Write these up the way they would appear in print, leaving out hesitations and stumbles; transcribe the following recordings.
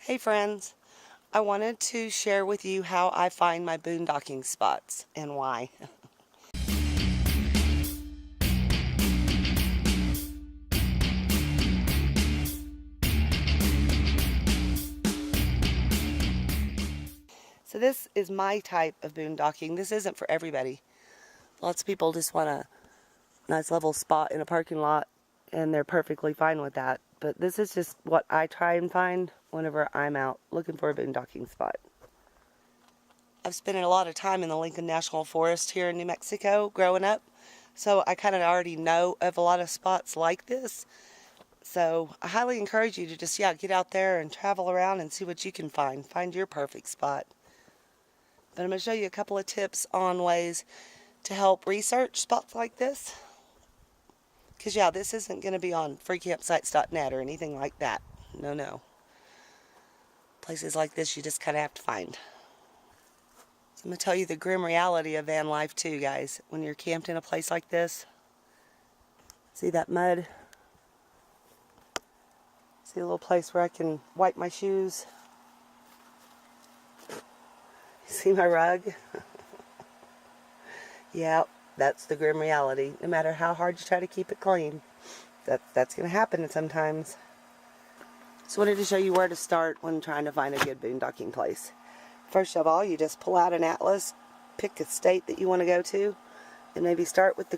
Hey friends, I wanted to share with you how I find my boondocking spots and why. So this is my type of boondocking. This isn't for everybody. Lots of people just want a nice level spot in a parking lot and they're perfectly fine with that. But this is just what I try and find whenever I'm out looking for a boondocking spot. I've spent a lot of time in the Lincoln National Forest here in New Mexico growing up, so I kind of already know of a lot of spots like this. So I highly encourage you to just, get out there and travel around and see what you can find. Find your perfect spot. But I'm going to show you a couple of tips on ways to help research spots like this. Because, this isn't going to be on freecampsites.net or anything like that. No. Places like this you just kind of have to find. I'm going to tell you the grim reality of van life too, guys. When you're camped in a place like this, see that mud? See a little place where I can wipe my shoes? See my rug? Yeah, that's the grim reality. No matter how hard you try to keep it clean, that's going to happen sometimes. So I wanted to show you where to start when trying to find a good boondocking place. First of all, you just pull out an atlas, pick a state that you want to go to, and maybe start with the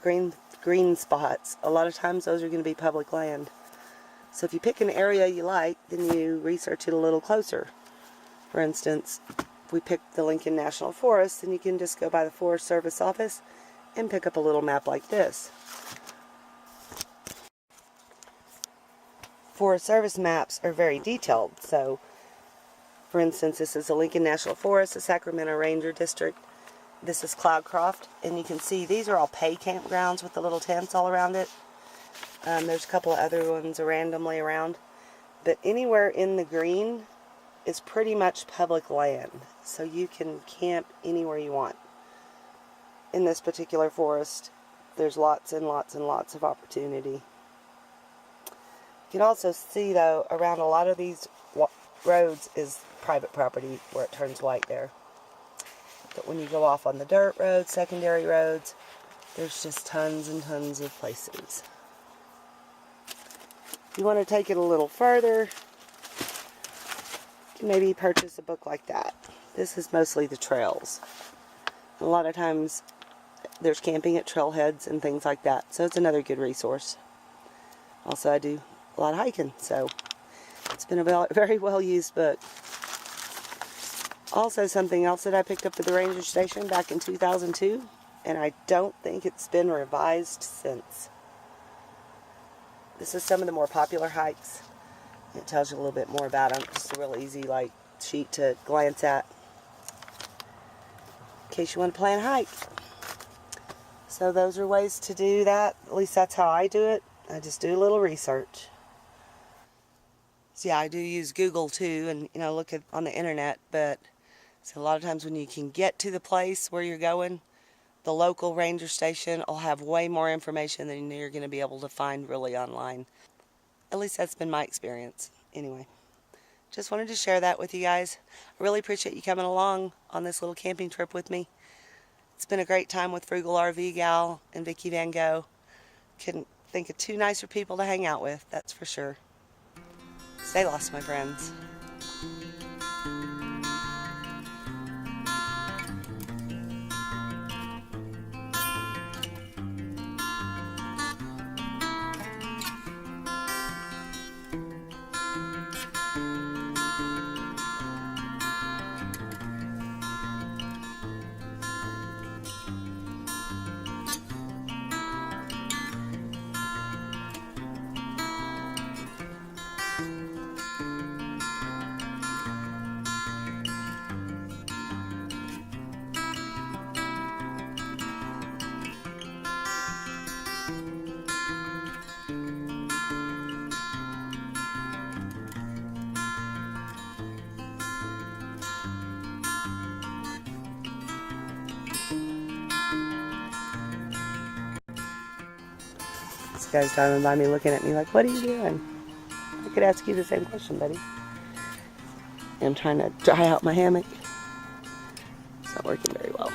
green spots. A lot of times those are going to be public land. So if you pick an area you like, then you research it a little closer. For instance, if we pick the Lincoln National Forest, then you can just go by the Forest Service office and pick up a little map like this. Forest Service maps are very detailed, so for instance, this is the Lincoln National Forest, the Sacramento Ranger District. This is Cloudcroft, and you can see these are all pay campgrounds with the little tents all around it. There's a couple of other ones randomly around, but anywhere in the green is pretty much public land, so you can camp anywhere you want. In this particular forest, there's lots and lots and lots of opportunity. You can also see, though, around a lot of these roads is private property where it turns white there. But when you go off on the dirt roads, secondary roads, there's just tons and tons of places. If you want to take it a little further, you can maybe purchase a book like that. This is mostly the trails. A lot of times there's camping at trailheads and things like that, so it's another good resource. Also, I do a lot of hiking, so it's been a very well used book. Also, something else that I picked up at the ranger station back in 2002, and I don't think it's been revised since. This is some of the more popular hikes. It tells you a little bit more about them. It's a real easy sheet to glance at in case you want to plan a hike. So those are ways to do that. At least that's how I do it. I just do a little research. So I do use Google too, and look on the internet, but so a lot of times when you can get to the place where you're going, the local ranger station will have way more information than you're going to be able to find really online. At least that's been my experience. Anyway, just wanted to share that with you guys. I really appreciate you coming along on this little camping trip with me. It's been a great time with RVGal and Vicky VanGo. Couldn't think of two nicer people to hang out with, that's for sure. Stay lost, my friends. This guy's driving by me looking at me like, what are you doing? I could ask you the same question, buddy. I'm trying to dry out my hammock. It's not working very well.